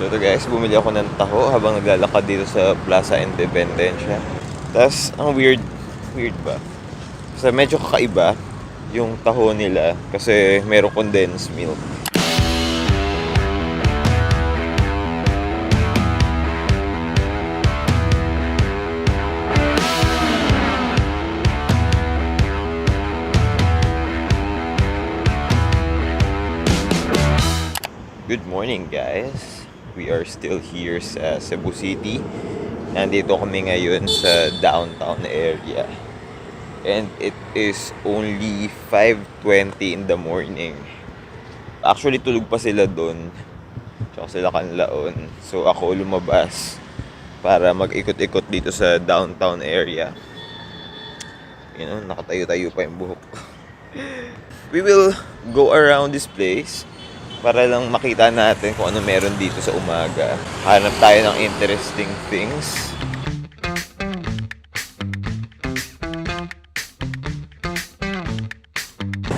So ito guys, bumili ako ng taho habang naglalakad dito sa Plaza Independencia. Tapos, ang weird ba? Kasi medyo kakaiba yung taho nila kasi merong condensed milk. Good morning guys! We are still here sa Cebu City. Nandito kami ngayon sa downtown area. And it is only 5:20 in the morning. Actually tulog pa sila doon. Tsaka sila kanlaon. So ako lumabas para mag-ikot-ikot dito sa downtown area. You know, nakatayo-tayo pa yung buhok. We will go around this place para lang makita natin kung ano meron dito sa umaga. Hanap tayo ng interesting things.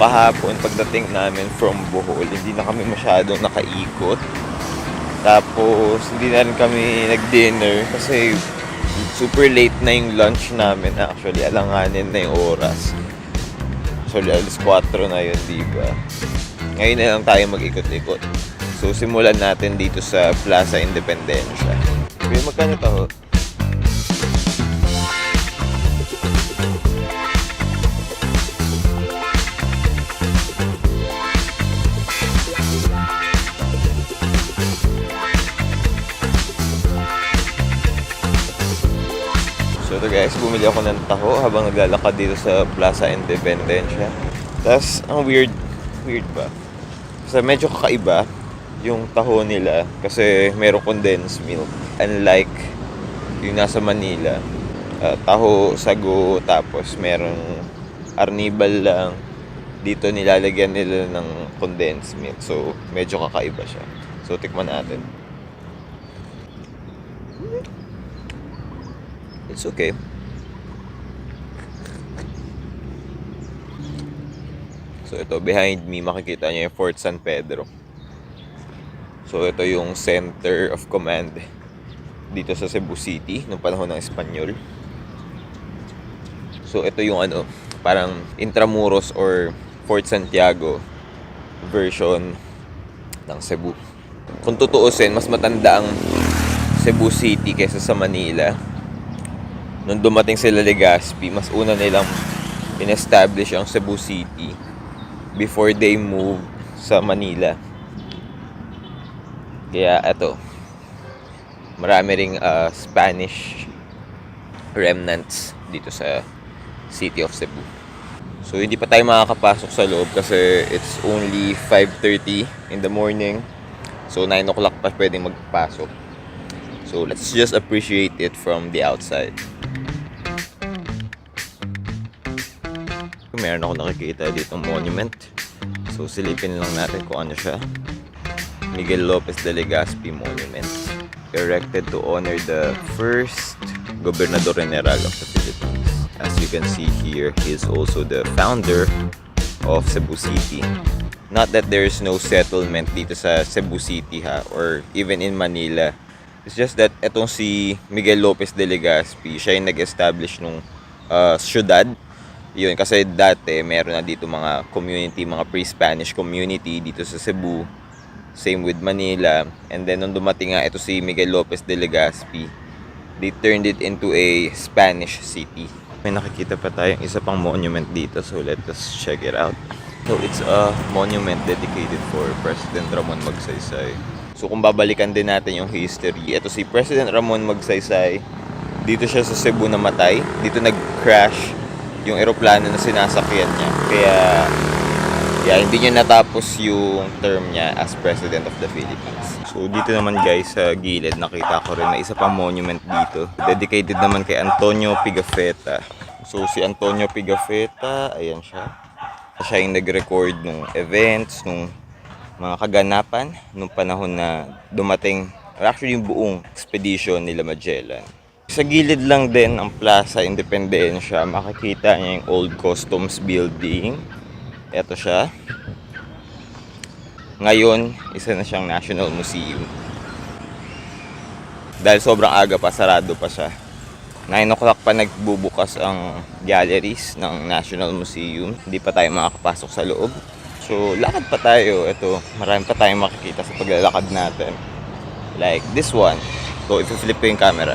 Kahapon, pagdating namin from Bohol, hindi na kami masyadong nakaikot. Tapos, hindi na rin kami nag-dinner kasi super late na yung lunch namin. Actually, alanganin na yung oras. Actually, alas 4 na yun, diba? Ngayon na lang tayo mag-ikot-ikot. So, simulan natin dito sa Plaza Independencia. Kuya, magkano taho? So, ito guys, bumili ako ng taho habang naglalakad dito sa Plaza Independencia. Tapos, ang weird ba? Kasi medyo kakaiba yung taho nila kasi merong condensed milk. Unlike yung nasa Manila, taho, sago, tapos merong arnibal lang. Dito nilalagyan nila ng condensed milk. So, medyo kakaiba siya. So, tikman natin. It's okay. So ito, behind me, makikita niyo yung Fort San Pedro. So ito yung center of command dito sa Cebu City noong panahon ng Espanyol. So ito yung parang Intramuros or Fort Santiago version ng Cebu. Kung tutuusin, mas matanda ang Cebu City kaysa sa Manila. Nung dumating sila Legazpi, mas una nilang in-establish ang Cebu City before they move sa Manila. Kaya eto, marami ring Spanish remnants dito sa City of Cebu. So hindi pa tayo makakapasok sa loob kasi it's only 5:30 in the morning. So 9 o'clock pa pwedeng magpasok. So let's just appreciate it from the outside. Meron ako nakikita ditong monument. So silipin lang natin kung ano siya. Miguel Lopez de Legazpi Monument. Erected to honor the first Gobernador General of the Philippines. As you can see here, he is also the founder of Cebu City. Not that there is no settlement dito sa Cebu City or even in Manila. It's just that etong si Miguel Lopez de Legazpi, siya yung nag-establish nung syudad. Yun, kasi dati meron na dito mga community, mga pre-Spanish community dito sa Cebu. Same with Manila. And then nung dumating nga ito si Miguel Lopez de Legazpi, they turned it into a Spanish city. May nakikita pa tayong isa pang monument dito, so let us check it out. So it's a monument dedicated for President Ramon Magsaysay. So kung babalikan din natin yung history, ito si President Ramon Magsaysay, dito siya sa Cebu namatay. Dito nag-crash yung eroplano na sinasakyan niya. Kaya hindi niya natapos yung term niya as President of the Philippines. So dito naman guys sa gilid nakita ko rin na isa pang monument dito. Dedicated naman kay Antonio Pigafetta. So si Antonio Pigafetta, ayan siya. Siya yung nag-record ng events, nung mga kaganapan nung panahon na dumating, actually yung buong expedition nila Magellan. Sa gilid lang din ang Plaza Independencia, makikita niya yung old customs building. Ito siya. Ngayon, isa na siyang National Museum. Dahil sobrang aga pa, sarado pa siya. 9 o'clock pa nagbubukas ang galleries ng National Museum. Hindi pa tayo makakapasok sa loob. So, lakad pa tayo. Ito, marami pa tayong makikita sa paglalakad natin. Like this one. So, i-flip ko yung camera.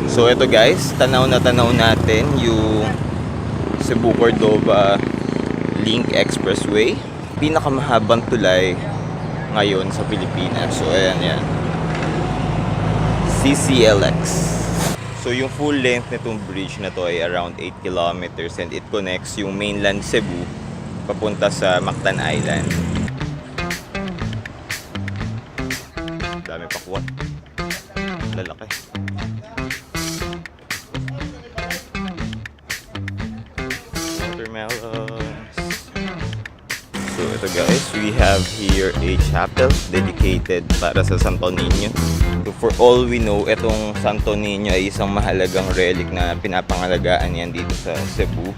So, ito guys, tanaw natin yung Cebu Cordova Link Expressway. Pinakamahabang tulay ngayon sa Pilipinas. So, ayan yan. CCLX. So, yung full length nitong bridge na to ay around 8 kilometers and it connects yung mainland Cebu papunta sa Mactan Island. Dami pa kuwan. Lalaki. Watermelons. So, ito guys, we have here a chapel dedicated para sa Santo Niño. So for all we know, itong Santo Niño ay isang mahalagang relic na pinapangalagaan yan dito sa Cebu.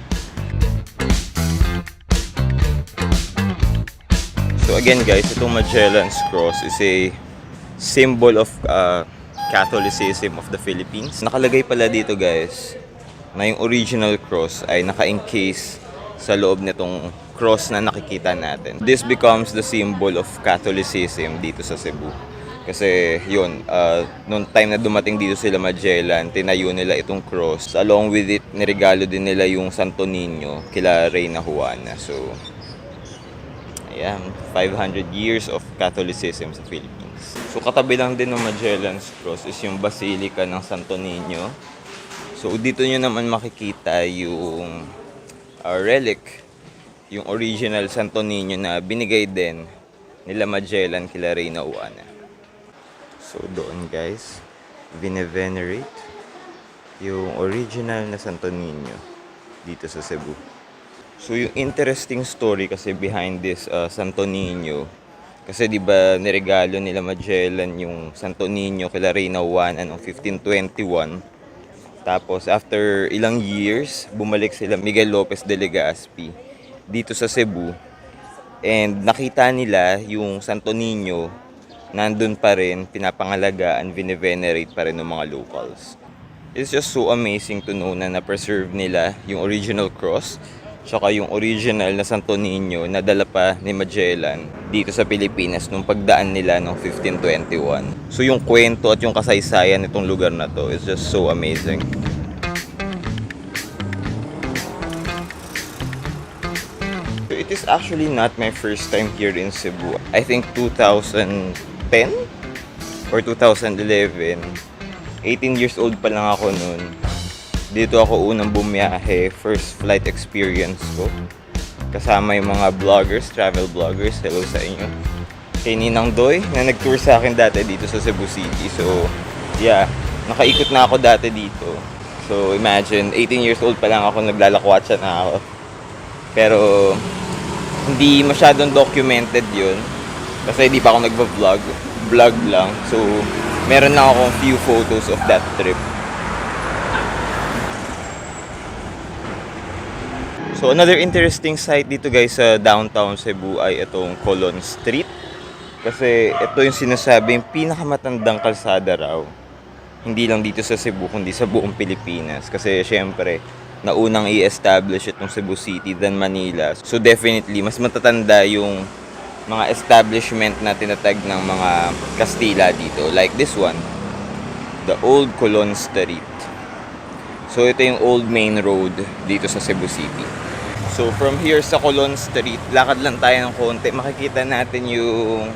So again guys, itong Magellan's Cross is a symbol of Catholicism of the Philippines. Nakalagay pala dito guys na yung original cross ay naka-encase sa loob nitong cross na nakikita natin. This becomes the symbol of Catholicism dito sa Cebu. Kasi yun, noong time na dumating dito sila Magellan, tinayo nila itong cross. Along with it, niregalo din nila yung Santo Niño kila Reyna Juana. So, ayan, 500 years of Catholicism sa Philippines. So, katabi lang din ng Magellan's Cross is yung Basilica ng Santo Niño. So, dito nyo naman makikita yung relic, yung original Santo Niño na binigay din nila Magellan kila Reyna Juana. So doon guys, bine-venerate yung original na Santo Niño dito sa Cebu. So yung interesting story kasi behind this Santo Niño, kasi di ba niregalo nila Magellan yung Santo Niño kila Reyna Juana noong 1521. Tapos after ilang years, bumalik sila Miguel Lopez de Legazpi dito sa Cebu. And nakita nila yung Santo Niño nandun pa rin, pinapangalagaan, vine-venerate pa rin ng mga locals. It's just so amazing to know na na-preserve nila yung original cross tsaka yung original na Santo Niño na dala pa ni Magellan dito sa Pilipinas nung pagdaan nila noong 1521. So yung kwento at yung kasaysayan nitong lugar na to is just so amazing. So it is actually not my first time here in Cebu. I think 2010 or 2011, 18 years old pa lang ako noon. Dito ako unang bumiyahe, first flight experience ko. Kasama yung mga vloggers, travel vloggers, hello sa inyo. Kay Ninang Doy, na nag-tour sa akin dati dito sa Cebu City. So, yeah, nakaikot na ako dati dito. So, imagine, 18 years old pa lang ako, naglalakwatsa na ako. Pero, hindi masyadong documented yun. Kasi hindi pa ako nagva-vlog. Vlog lang. So, meron lang akong few photos of that trip. So, another interesting site dito guys sa downtown Cebu ay itong Colon Street. Kasi ito yung sinasabing pinakamatandang kalsada raw. Hindi lang dito sa Cebu, kundi sa buong Pilipinas. Kasi syempre, naunang i-establish itong Cebu City than Manila. So, definitely, mas matatanda yung mga establishment na tinatag ng mga Kastila dito. Like this one, the Old Colon Street. So, ito yung old main road dito sa Cebu City. So, from here sa Colon Street, lakad lang tayo ng konti. Makikita natin yung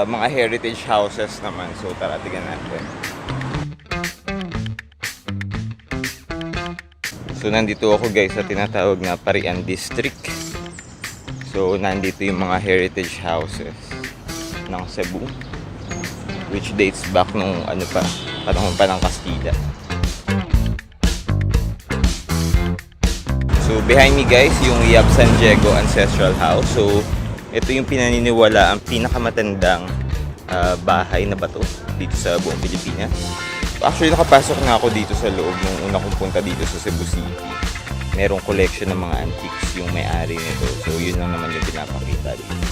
mga heritage houses naman. So, tara, tignan natin. So, nandito ako guys sa tinatawag na Parian District. So, nandito yung mga heritage houses ng Cebu, which dates back nung panahon pa ng Kastila. So, behind me guys, yung Yab San Diego Ancestral House. So, ito yung pinaniniwala ang pinakamatandang bahay na bato dito sa buong Pilipinas. So, actually, nakapasok na ako dito sa loob nung una kong punta dito sa Cebu City. merong collection ng mga antiques yung may-ari nito. So, yun lang naman yung pinapakita dito.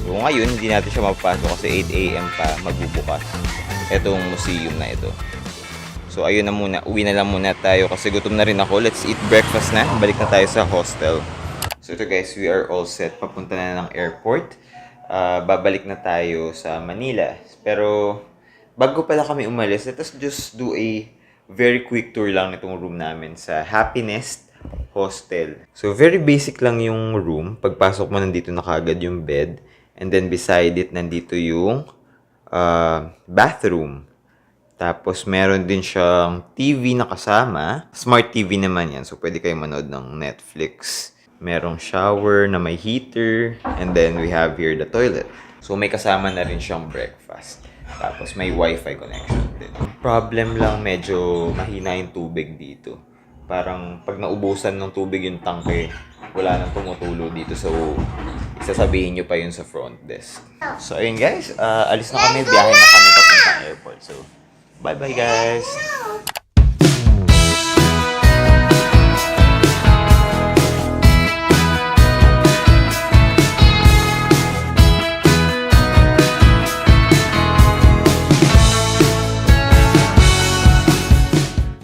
So, ngayon, hindi natin siya mapapasok kasi 8 a.m. pa magbubukas itong museum na ito. So, ayun na muna. Uwi na lang muna tayo kasi gutom na rin ako. Let's eat breakfast na. Balik na tayo sa hostel. So, ito guys, we are all set. Papunta na ng airport. Babalik na tayo sa Manila. Pero, bago pala kami umalis, let us just do a very quick tour lang nitong room namin sa Happiness Hostel. So, very basic lang yung room. Pagpasok mo, nandito na kagad yung bed. And then, beside it, nandito yung bathroom. Tapos, meron din siyang TV na kasama. Smart TV naman yan. So, pwede kayo manood ng Netflix. Merong shower na may heater. And then, we have here the toilet. So, may kasama na rin siyang breakfast. Tapos, may wifi connection din. Problem lang, medyo mahina yung tubig dito. Parang, pag naubusan ng tubig yung tangke, wala nang tumutulo dito. So, isasabihin nyo pa yun sa front desk. So, ayun guys. Alis na kami. Biyahe na kami papuntang airport. So, bye-bye guys!